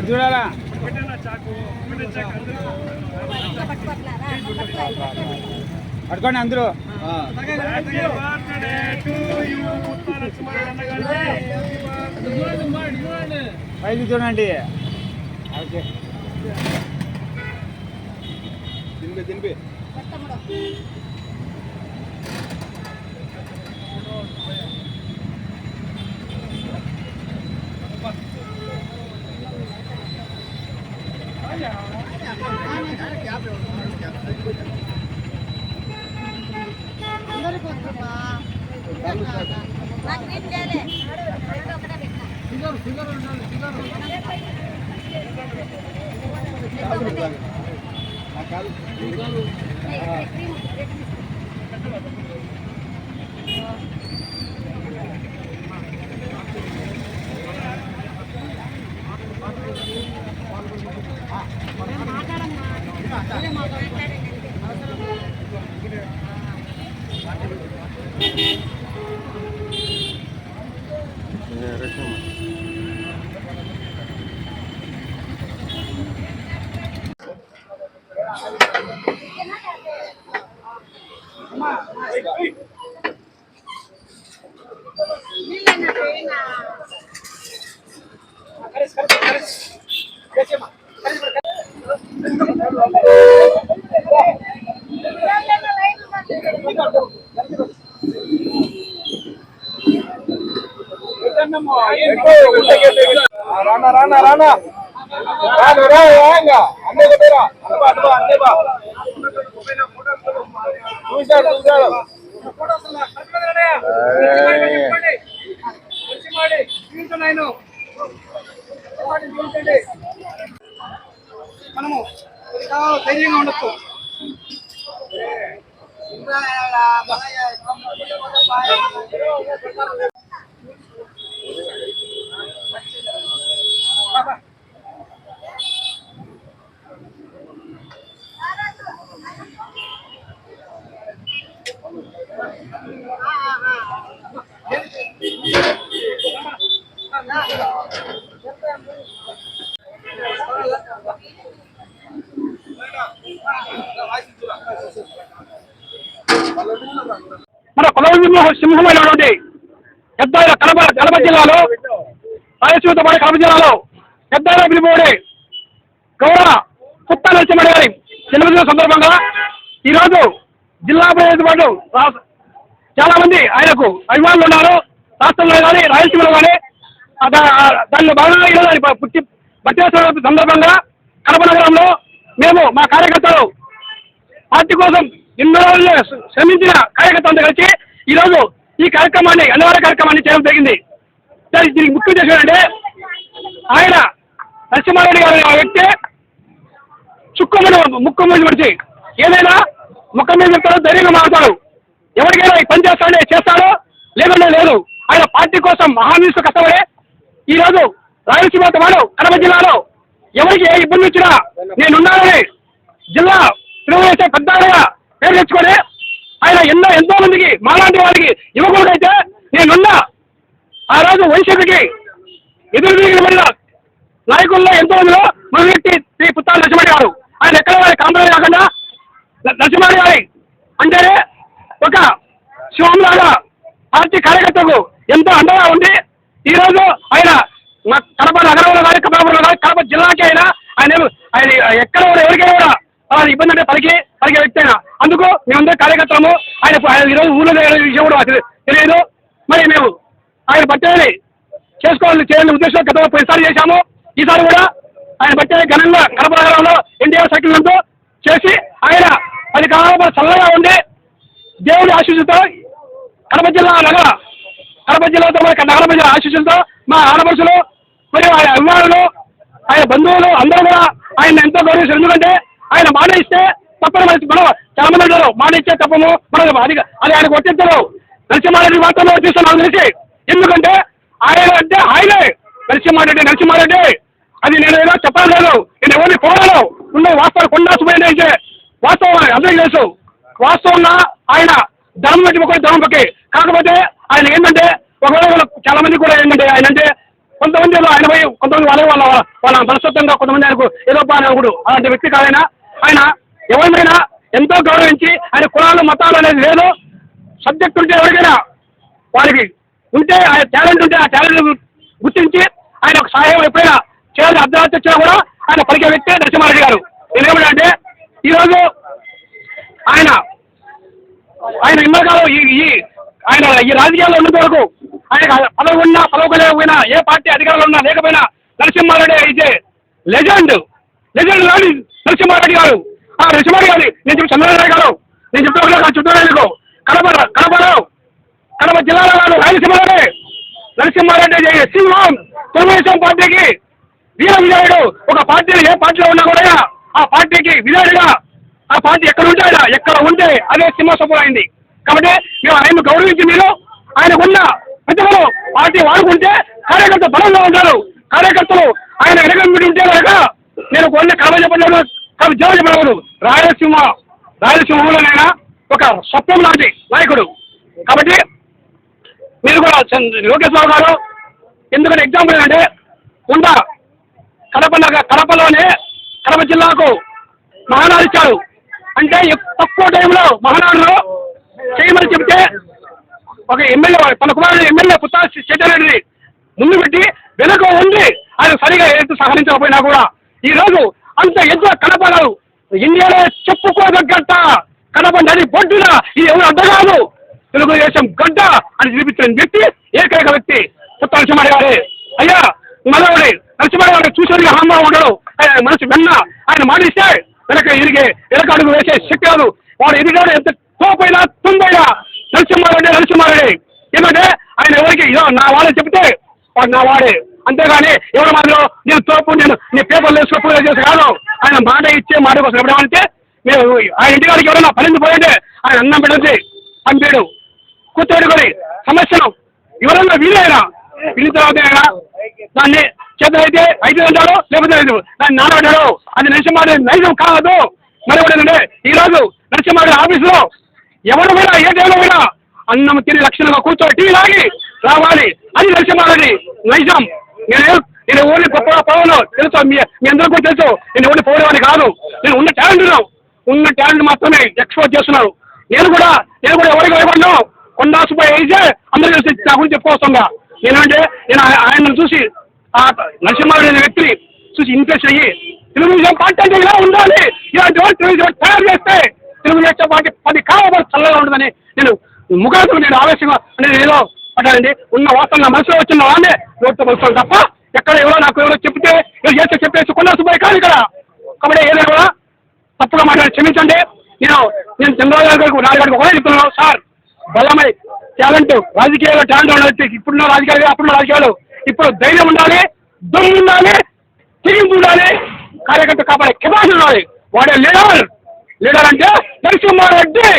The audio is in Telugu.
చూడాలా పట్టుకోండి అందరూ పైకి చూడండి. ఓకే తినిపి రానా రానా మనము ధైర్యంగా ఉండొచ్చు. మన కుల సింహమైనటువంటి పెద్దాయిల కడప జిల్లాలో రాయలసీమతో పాటు కడప జిల్లాలో పెద్దాయిల పిలుపుబడే గౌరవ పుత్తా నరసింహ గారి జన్మదిన సందర్భంగా ఈరోజు జిల్లా ప్రజలతో పాటు చాలా మంది ఆయనకు అభిమానులు ఉన్నారు. రాష్ట్రంలో కానీ రాయలసీమలో కానీ దానిలో భాగంగా ఈరోజు బర్త్డే సందర్భంగా కడప నగరంలో మేము మా కార్యకర్తలు పార్టీ కోసం ఎన్నో రోజులు శ్రమించిన కార్యకర్తలతో కలిసి ఈరోజు ఈ కార్యక్రమాన్ని అన్నవారి కార్యక్రమాన్ని చేయడం జరిగింది. దీనికి ముఖ్య ఉద్దేశం ఏంటంటే ఆయన నరసింహారెడ్డి గారు ఆ వ్యక్తి ముక్కు మీద మనిషి, ఏదైనా ముఖం మీద చెప్తాడు, ధైర్యంగా మాట్లాడతాడు. ఎవరికైనా ఈ పని చేస్తాడో లేదంటే లేదు. ఆయన పార్టీ కోసం మహానీసు కష్టపడే ఈరోజు రాయలసీమతో పాటు కడప జిల్లాలో ఎవరికి ఏ ఇబ్బంది వచ్చినా నేనున్నానని జిల్లా తెలుగుదేశం పెద్దగా పేరు తెచ్చుకొని ఆయన ఎంతో మందికి మాలాంటి వారికి ఇవ్వకూడదైతే నేనున్నా. ఆ రోజు వైసీపీకి ఎదురు తిరిగిన నాయకుల్లో ఎంతో మందిలో మన వ్యక్తి శ్రీ పుత్తా నరసింహ గారు. ఆయన ఎక్కడ వారి కాంప్రమైజ్ కాకుండా నరసింహ గారి అంటేనే ఒక శివంలాగా పార్టీ కార్యకర్తకు ఎంతో అండగా ఉంది. ఈరోజు ఆయన కడప నగరంలో కానీ కడప జిల్లాకి అయినా ఆయన ఎక్కడ ఎవరికైనా ఇబ్బంది అంటే పలికే వ్యక్తి అయినా అందుకు మేమందరూ కార్యకర్తలము. ఆయన ఈరోజు ఊళ్ళో విషయం కూడా తెలియదు. మరి మేము ఆయన బర్త్డేని చేయాలనే ఉద్దేశంలో గతంలో ప్రతిసారి చేశాము. ఈసారి కూడా ఆయన బర్త్డే ఘనంగా కడప నగరంలో ఎన్టీఆర్ సర్కిల్ నందు చేసి ఆయన 10 కాలంలో చల్లగా ఉండి దేవుడి ఆశీస్సులతో కడప జిల్లాతో నగర ప్రజల ఆశీస్సులతో మా ఆడపడుచులు మరియు ఆయన అభిమానులు ఆయన బంధువులు అందరూ కూడా ఆయన ఎంతో గౌరవిస్తారు. ఎందుకంటే ఆయన మాట ఇస్తే తప్పని మనం చాలా మంది అంటారు, మాట ఇస్తే తప్పము మనం అది ఆయనకు వర్తించరు. నరసింహారెడ్డి మాత్రమే వర్తిస్తున్నాను తెలిసి. ఎందుకంటే ఆయన అంటే ఆయనే నరసింహారెడ్డి అది నేను ఏదో చెప్పడం లేదు, నేను ఎవరిని పోరాను ఉన్న వాస్తవం కొండాసుపోయింది వాస్తవం అందరికీ తెలుసు. వాస్తవంగా ఆయన ధర్మం పెట్టి ఒకటి ధర్మం పక్కి. కాకపోతే ఆయన ఏంటంటే ఒకవేళ చాలా మంది కూడా ఏంటంటే ఆయన అంటే కొంతమంది ఏదో ఆయన పోయి కొంతమంది వాళ్ళ మనస్తత్వంగా కొంతమంది ఆయనకు ఏదో అనుకుడు అలాంటి వ్యక్తి కాదైనా ఆయన ఎవరినైనా ఎంతో గౌరవించి ఆయన కులాలు మతాలు అనేది లేదు. సబ్జెక్ట్ ఉంటే ఎవరికైనా వారికి ఉంటే ఆయన టాలెంట్ ఉంటే ఆ టాలెంట్ గుర్తించి ఆయన ఒక సహాయం ఎప్పుడైనా చేయాలని అర్ధరాత్రి వచ్చినా కూడా ఆయన పలికే వ్యక్తి నరసింహారెడ్డి గారు. నేనేమిటంటే ఈరోజు ఆయన ఇమ్మకాలం ఆయన ఈ రాజకీయాల్లో ఉన్నంత వరకు ఆయన పదవి ఉన్నా పదవలేకపోయినా ఏ పార్టీ అధికారంలో ఉన్నా లేకపోయినా నరసింహారెడ్డి అయితే లెజెండ్ కానీ నరసింహారెడ్డి గారు. ఆ నరసింహారెడ్డి గారి నేను చెప్పి చంద్రబాబు గారు నేను చెప్తా చుట్టూ కడప జిల్లాలో కాదు రాయలసీమలోనే నరసింహారెడ్డి సింహం తెలుగుదేశం పార్టీకి వీర విజయుడు. ఒక పార్టీని ఏ పార్టీలో ఉన్నా కూడా ఆ పార్టీకి విజయుడిగా ఆ పార్టీ ఎక్కడ ఉంటే అదే సింహస్వరం అయింది. కాబట్టి మీరు ఆయన గౌరవించి మీరు ఆయనకున్న ప్రతిభలు పార్టీ వాడుకుంటే కార్యకర్త బలంగా ఉంటారు. కార్యకర్తలు ఆయన వెనకంబడి ఉంటే కనుక నేను కొన్ని చెప్పలేదు. రాయలసీమలోనైనా ఒక స్వప్నం లాంటి నాయకుడు. కాబట్టి మీరు కూడా లోకేశ్వరరావు గారు ఎందుకంటే ఎగ్జాంపుల్ ఏంటంటే కడపలోనే కడప జిల్లాకు మహానాడు ఇచ్చారు. అంటే తక్కువ టైంలో మహానాడులో చేయమని చెప్తే ఒక ఎమ్మెల్యే తన కుమారుడు ఎమ్మెల్యే పుత్తాసి చెడ్డారెడ్డిని ముందు పెట్టి వెనుక ఉంది ఆయన సరిగా ఎత్తు సహకరించకపోయినా కూడా ఈ రోజు అంత ఎద్దు కడపలో ఇండియాలో చెప్పుకోదగ్గట్ట కడప నది బొడ్డున ఇది ఎవరు అడ్డ కాదు తెలుగుదేశం గడ్డ అని చూపించిన వ్యక్తి ఏకైక వ్యక్తి కొత్త నరసింహారెడ్డి గారే. అయ్యా మనవాడి నరసింహారెడ్డి గారు చూసేందుకు హామీ ఉండడు. ఆయన మనసు వెన్న ఆయన మాటిస్తే వెనక అడుగు వేసే శక్తి కాదు. వాడు ఎదిగాడు ఎంత తోపైనా తుంబైనా నరసింహారెడ్డి. ఎందుకంటే ఆయన ఎవరికి నా వాళ్ళని చెప్తే వాడు నా వాడే. అంతేగాని ఎవరి మాదిలో నేను తోపు నీ పేపర్లు వేసుకుని పూజ చేసి కాదు. ఆయన మాట ఇచ్చే మాట కోసం ఎప్పుడేమంటే మేము ఆయన ఇంటికాడికి ఎవరైనా పనింది పోయింటే ఆయన అన్నం పెట్టండి పంపాడు కూర్చోడుకొని సమస్యను ఎవరన్నా వీలైనా వీళ్ళ తర్వాత దాన్ని చేత అయితే అంటాడు లేకపోతే దాన్ని నానబడ్డాడు. అది నరసింహారెడ్డి నైజం కాదు. మరి ఏంటంటే ఈరోజు నరసింహారెడ్డి ఆఫీసులో ఎవరు పోయినా ఏ టైంలో పోయినా అన్నం తిని లక్షణంగా కూర్చొని టీ లాగి రావాలి. అది నరసింహారెడ్డి నైజం. నేను ఊరిని గొప్ప పవను తెలుసు మీ అందరూ కూడా తెలుసు. నేను ఊరిని పోయేవాడిని కాదు. నేను ఉన్న టాలెంట్ మాత్రమే ఎక్స్పోజ్ చేస్తున్నాను. నేను కూడా ఎవరికి భయపడ్డాను. కొండా సుబ్బయ్య అయితే అందరూ తెలిసి నా గురించి చెప్పుకొస్తుందా. నేనంటే నేను ఆయనను చూసి ఆ నరసింహారెడ్డి అనే వ్యక్తిని చూసి ఇంప్రెస్ అయ్యి తెలుగుదేశం పార్టీ అంటే ఇలా ఉండాలి, ఇలాంటి వాళ్ళు తెలుగుదేశం తయారు చేస్తే తెలుగుదేశం పార్టీ 10 కాలం చల్లగా ఉంటుందని నేను ముఖాంతరం నేను ఆవేశంగా అనేది ఏదో పడ్డానండి. ఉన్న వాస్తవం నా మనసులో వచ్చిన వాళ్ళే నోటితో కలుస్తాను తప్ప ఎక్కడ నాకు ఎవరో చెప్తే చెప్పేసి కొండా సుబ్బయ్య కాదు ఇక్కడ. కాబట్టి ఏదైనా కూడా తప్పుగా మాట్లాడి క్షమించండి. నేను చంద్రబాబు గారికి నాలుగు ఒకటే చెప్తున్నాను సార్. బలమై టాలెంట్ రాజకీయాల్లో టాలెంట్ ఉండాలి. ఇప్పుడున్న రాజకీయాలు అప్పుడున్న రాజకీయాలు ఇప్పుడు ధైర్యం ఉండాలి, దొంగ ఉండాలి, తెగింపు ఉండాలి, కార్యకర్త కాపాడే కెపాసిటీ ఉండాలి. వాడే లీడర్ అంటే నరసింహారెడ్డి.